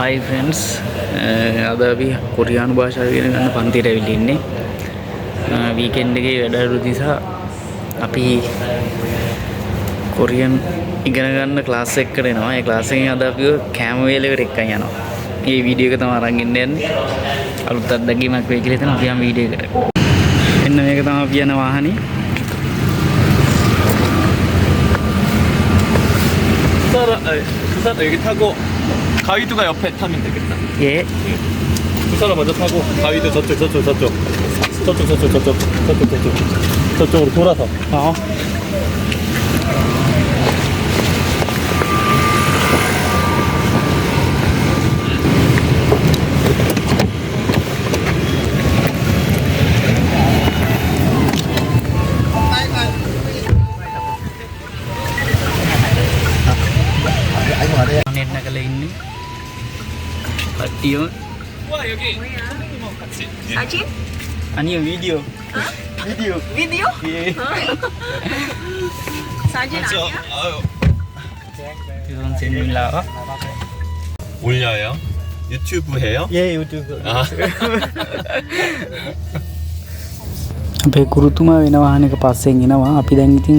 Hi friends, අද අපි කොරියානු භාෂාව ඉගෙන ගන්න පන්තියට ඇවිල්ලා ඉන්නේ. වීකෙන්ඩ් එකේ වැඩ අඩු නිසා අපි කොරියන් ඉගෙන ගන්න ක්ලාස් එකකට එනවා. ඒ ක්ලාස් එකෙන් අද අපි කැම වේලකට එක්කන් යනවා. මේ වීඩියෝ එක තමයි අරන් ඉන්න යන්නේ. අලුත් අත්දැකීමක් වෙයි කියලා හිතනවා අපි යම් වීඩියෝ එකට. එන්න මේක තමයි අපි යන වාහනේ. 부산 여기 타고 가위도가 옆에 타면 되겠다. 예. 부산을 먼저 타고 가위도 저쪽으로 돌아서. නෙට් නැකලා ඉන්නේ. කට්ටියම. 와 여기. 같이. 사진? 아니요, 비디오. 비디오. 비디오? 예. 사진 아니야? 아유. 선생님 나와? 올려요? 유튜브 해요? 예, 유튜브. 아. අපේ ගුරුතුමා වෙන වාහනයක පස්සෙන් එනවා. අපි දැන් ඉතින්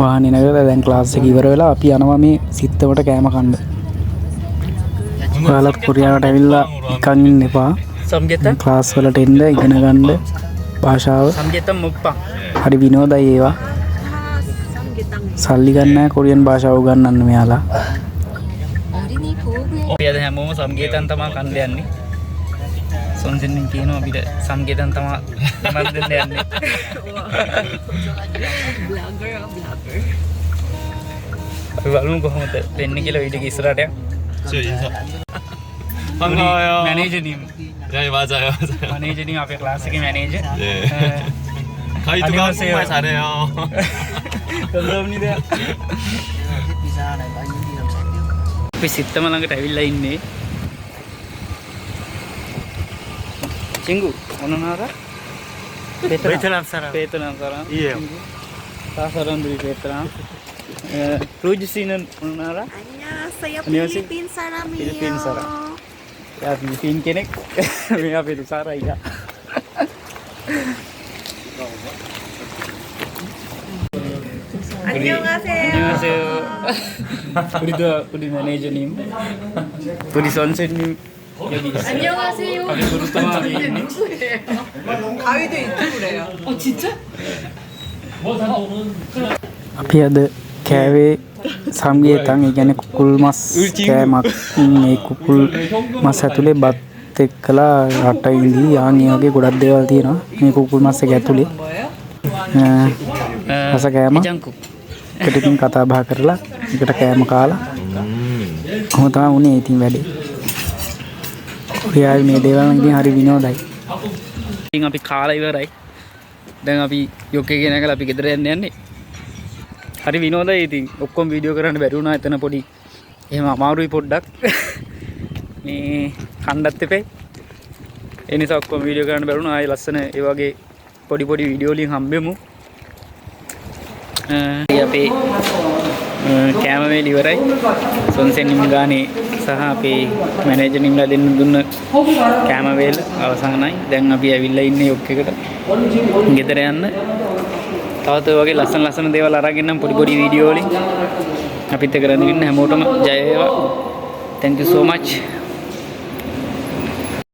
වාහනේ නැගලා දැන් ක්ලාස් එක ඉවර වෙලා අපි යනවා මේ සිත්තමට කෑම කන්න. ඔයාලත් කොරියාවට ඇවිල්ලා නිකන් ඉන්න එපා. සම්ජෙත ක්ලාස් වලට එන්න ඉගෙන ගන්න භාෂාව. සම්ජෙත මුප්පා. හරි විනෝදයි ඒවා. සල්ලි ගන්න නැහැ කොරියන් භාෂාව උගන්වන්න මෙයාලා. අපි අද හැමෝම සම්ජෙතන් තමයි කන්න යන්නේ. සොන්සෙන්ෙන් කියනවා අපිට සම්ජෙතන් තමයි මම දෙන්න යන්නේ. අපි බලමු කොහොමද වෙන්නේ කියලා වීඩියෝ එක ඉස්සරහට යන්න. 저 인사. 반가워요. 매니저님. 네 맞아요. 매니저님 앞에 클래스 의 매니저. 네. 가이드가 정말 잘해요. 감사합니다. අපි සිත්තම ළඟට ඇවිල්ලා ඉන්නේ. 친구 어느 나라? 베트남 사람. 베트남 사람. 예. 다 사람들이 베트남. 로즈 씨는 어느 나라? 안녕하세요. 안녕하세요. 필리핀 사람이에요. 필리핀 사람. 야, 필리핀 කෙනෙක්. මේ අපේ සාරයිලා. 안녕하세요. 안녕하세요. 우리 매니저님. 우리 선생님 여기 있어요. 안녕하세요. 우리 구루토마 가위도 유튜브래요. 진짜? අපි අද කෑවේ සම්ගේතන් ඒ කියන්නේ කුකුල් මස් කෑමක්. මේ කුකුල් මස් ඇතුලේ බත් එක්කලා රටයින්දි යාන් ඒ වගේ ගොඩක් දේවල් තියෙනවා. මේ කුකුල් මස් එක ඇතුලේ රස කෑම. ඒකට ඉතින් කතා බහ කරලා ඒකට කෑම කාලා කොහොම තමයි උනේ ඉතින් වැඩේ. ඔයායි මේ දේවල් නම් ඉතින් හරි විනෝදයි. ඉතින් අපි කාලා ඉවරයි. දැන් අපි යොක් එකේ නැගලා අපි ගෙදර යන්නේ. හරි විනෝදයි ඉතින් ඔක්කොම වීඩියෝ කරන්න බැරි වුණා එතන පොඩි එහෙම අමාරුයි පොඩ්ඩක් මේ කණ්ඩත් එපේ ඒ නිසා ඔක්කොම වීඩියෝ කරන්න බැරි වුණා ආයේ ලස්සන ඒ වගේ පොඩි වීඩියෝ වලින් හම්බෙමු අපේ කැම වේල ඉවරයි සොන්සෙන් නිම්ගානේ සහ අපේ මැනේජර් නිම්ලා දෙන්න දුන්න කැම වේල අවසానයි දැන් අපි ඇවිල්ලා ඉන්නේ යොක් එකට ගෙදර යන්න තවත් ඔය වගේ ලස්සන දේවල් අරගෙන නම් පොඩි වීඩියෝ වලින් අපිත් එක්ක රැඳෙන්න හැමෝටම ජය වේවා. Thank you so much.